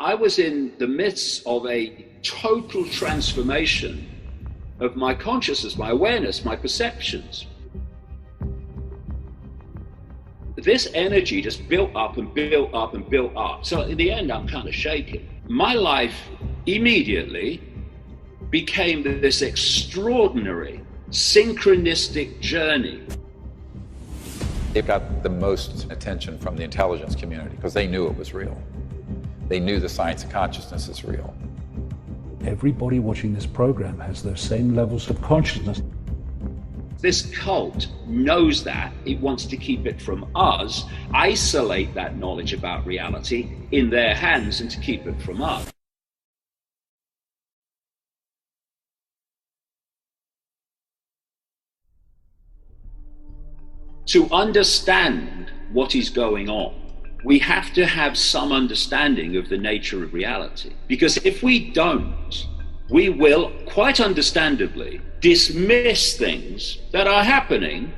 I was in the midst of a total transformation of my consciousness, my awareness, my perceptions. This energy just built up and built up and built up. So in the end, I'm kind of shaking. My life immediately became this extraordinary synchronistic journey. They've got the most attention from the intelligence community because they knew it was real. They knew the science of consciousness is real. Everybody watching this program has those same levels of consciousness. This cult knows that. It wants to keep it from us, isolate that knowledge about reality in their hands and to keep it from us. To understand what is going on, we have to have some understanding of the nature of reality. Because if we don't, we will, quite understandably, dismiss things that are happening,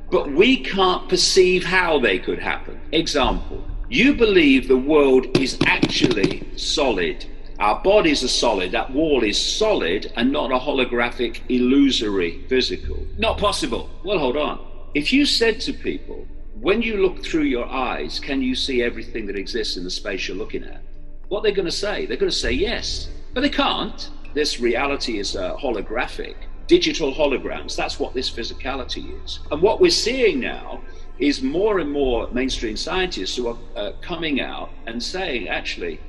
but we can't perceive how they could happen. Example, you believe the world is actually solid. Our bodies are solid, that wall is solid and not a holographic, illusory, physical. Not possible. Well, hold on. If you said to people, when you look through your eyes, can you see everything that exists in the space you're looking at? What they're going to say? They're going to say yes, but they can't. This reality is holographic, digital holograms. That's what this physicality is. And what we're seeing now is more and more mainstream scientists who are coming out and saying, actually,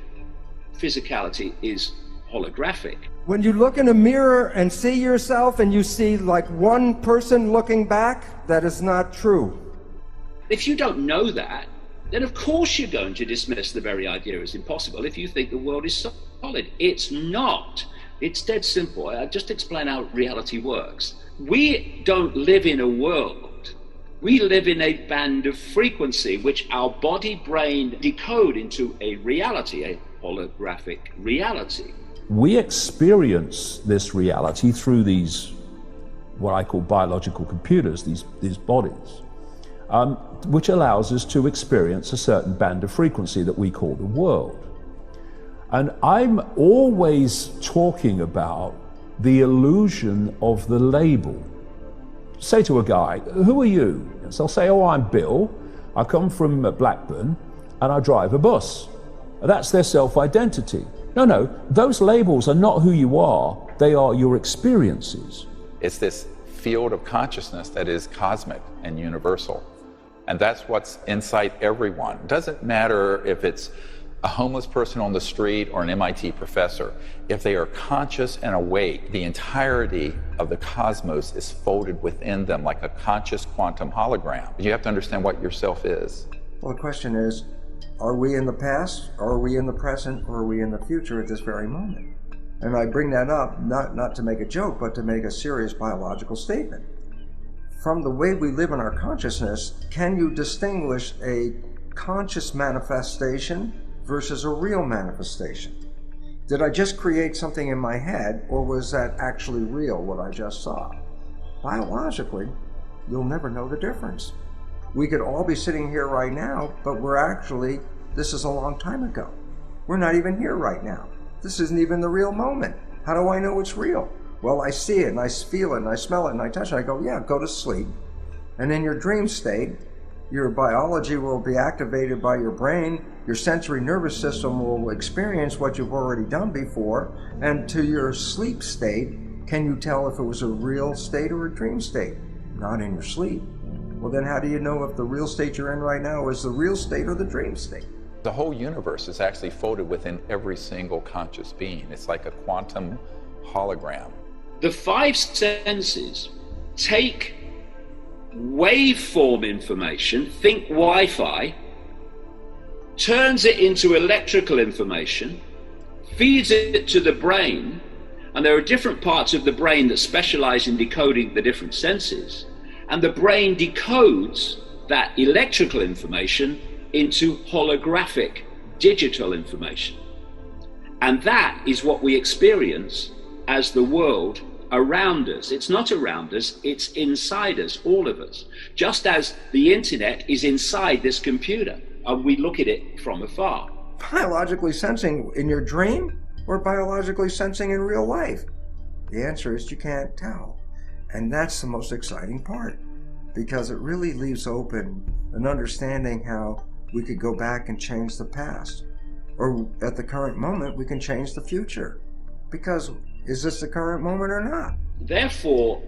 physicality is holographic. When you look in a mirror and see yourself and you see like one person looking back, that is not true. If you don't know that, then of course you're going to dismiss the very idea as impossible if you think the world is solid. It's not. It's dead simple. I just explain how reality works. We don't live in a world. We live in a band of frequency which our body brain decode into a reality, a holographic reality. We experience this reality through these, what I call biological computers, these bodies, which allows us to experience a certain band of frequency that we call the world. And I'm always talking about the illusion of the label. Say to a guy, who are you? So they'll say, oh, I'm Bill, I come from Blackburn, and I drive a bus. That's their self-identity. No, those labels are not who you are, they are your experiences. It's this field of consciousness that is cosmic and universal. And that's what's inside everyone. It doesn't matter if it's a homeless person on the street or an MIT professor. If they are conscious and awake, the entirety of the cosmos is folded within them like a conscious quantum hologram. You have to understand what yourself is. Well, the question is, are we in the past, are we in the present, or are we in the future at this very moment? And I bring that up not to make a joke, but to make a serious biological statement. From the way we live in our consciousness, can you distinguish a conscious manifestation versus a real manifestation? Did I just create something in my head, or was that actually real, what I just saw? Biologically, you'll never know the difference. We could all be sitting here right now, but this is a long time ago. We're not even here right now. This isn't even the real moment. How do I know it's real? Well, I see it, and I feel it, and I smell it, and I touch it. I go, yeah, go to sleep. And in your dream state, your biology will be activated by your brain. Your sensory nervous system will experience what you've already done before. And to your sleep state, can you tell if it was a real state or a dream state? Not in your sleep. Well, then how do you know if the real state you're in right now is the real state or the dream state? The whole universe is actually folded within every single conscious being. It's like a quantum hologram. The five senses take waveform information, think Wi-Fi, turns it into electrical information, feeds it to the brain, and there are different parts of the brain that specialize in decoding the different senses, and the brain decodes that electrical information into holographic digital information. And that is what we experience as the world around us. It's not around us, it's inside us, all of us. Just as the internet is inside this computer, and we look at it from afar. biologically sensing in your dream or biologically sensing in real life? The answer is you can't tell. And that's the most exciting part, because it really leaves open an understanding how we could go back and change the past. Or at the current moment, we can change the future. Because is this the current moment or not? Therefore,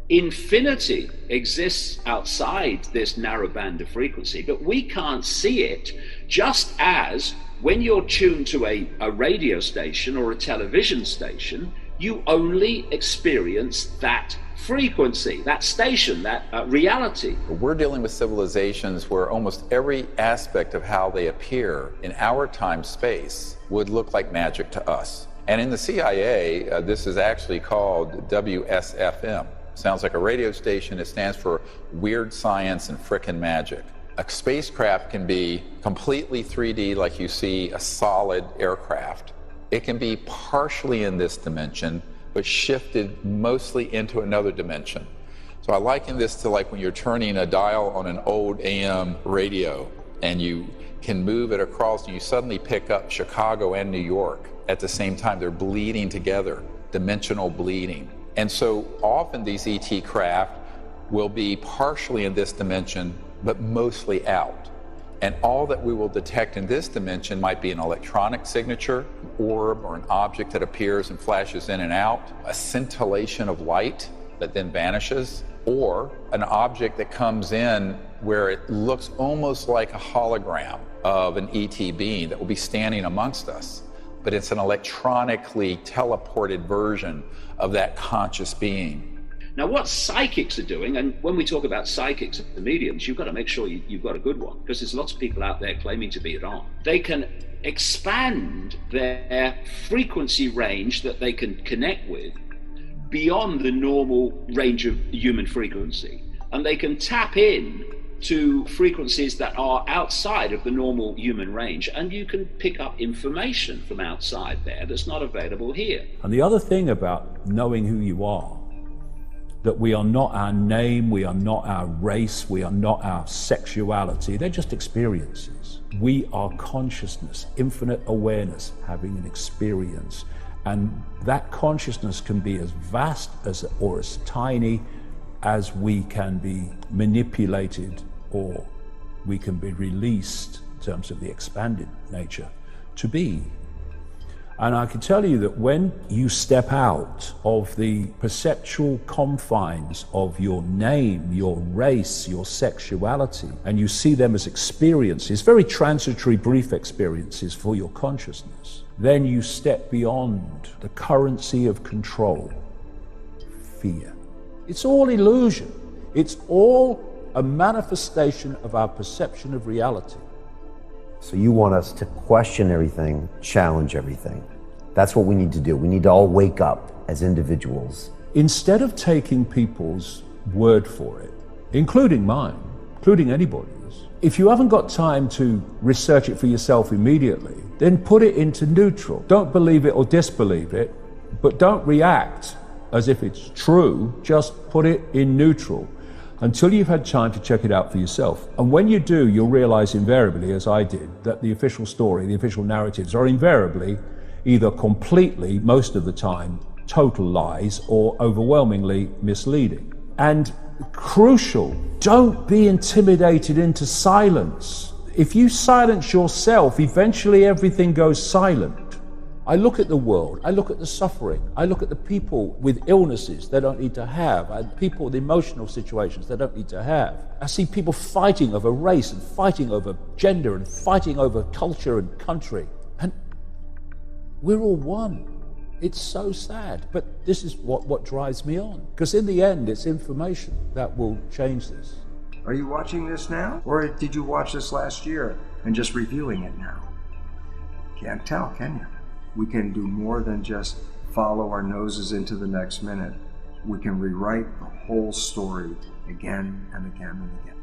infinity exists outside this narrow band of frequency, but we can't see it, just as when you're tuned to a radio station or a television station, you only experience that frequency, that station, that reality. We're dealing with civilizations where almost every aspect of how they appear in our time-space would look like magic to us. And in the CIA, this is actually called WSFM. Sounds like a radio station. It stands for Weird Science and Frickin' Magic. A spacecraft can be completely 3D, like you see a solid aircraft. It can be partially in this dimension, but shifted mostly into another dimension. So I liken this to like when you're turning a dial on an old AM radio and you can move it across and you suddenly pick up Chicago and New York at the same time. They're bleeding together, dimensional bleeding. And so often these ET craft will be partially in this dimension, but mostly out. And all that we will detect in this dimension might be an electronic signature, an orb, or an object that appears and flashes in and out, a scintillation of light that then vanishes, or an object that comes in where it looks almost like a hologram of an ET being that will be standing amongst us. But it's an electronically teleported version of that conscious being. Now, what psychics are doing, and when we talk about psychics and mediums, you've got to make sure you've got a good one, because there's lots of people out there claiming to be it on. They can expand their frequency range that they can connect with beyond the normal range of human frequency, and they can tap in to frequencies that are outside of the normal human range, and you can pick up information from outside there that's not available here. And the other thing about knowing who you are, that we are not our name, we are not our race, we are not our sexuality, they're just experiences. We are consciousness, infinite awareness, having an experience. And that consciousness can be as vast as or as tiny as we can be manipulated, or we can be released in terms of the expanded nature to be. And I can tell you that when you step out of the perceptual confines of your name, your race, your sexuality, and you see them as experiences, very transitory, brief experiences for your consciousness, then you step beyond the currency of control, fear. It's all illusion. It's all a manifestation of our perception of reality. So you want us to question everything, challenge everything. That's what we need to do. We need to all wake up as individuals. Instead of taking people's word for it, including mine, including anybody's, if you haven't got time to research it for yourself immediately, then put it into neutral. Don't believe it or disbelieve it, but don't react as if it's true. Just put it in neutral until you've had time to check it out for yourself. And when you do, you'll realize invariably, as I did, that the official story, the official narratives are invariably either completely, most of the time, total lies, or overwhelmingly misleading. And crucial, don't be intimidated into silence. If you silence yourself, eventually everything goes silent. I look at the world, I look at the suffering, I look at the people with illnesses they don't need to have, and people with emotional situations they don't need to have. I see people fighting over race and fighting over gender and fighting over culture and country. And we're all one. It's so sad, but this is what drives me on. Because in the end, it's information that will change this. Are you watching this now? Or did you watch this last year and just reviewing it now? Can't tell, can you? We can do more than just follow our noses into the next minute. We can rewrite the whole story again and again and again.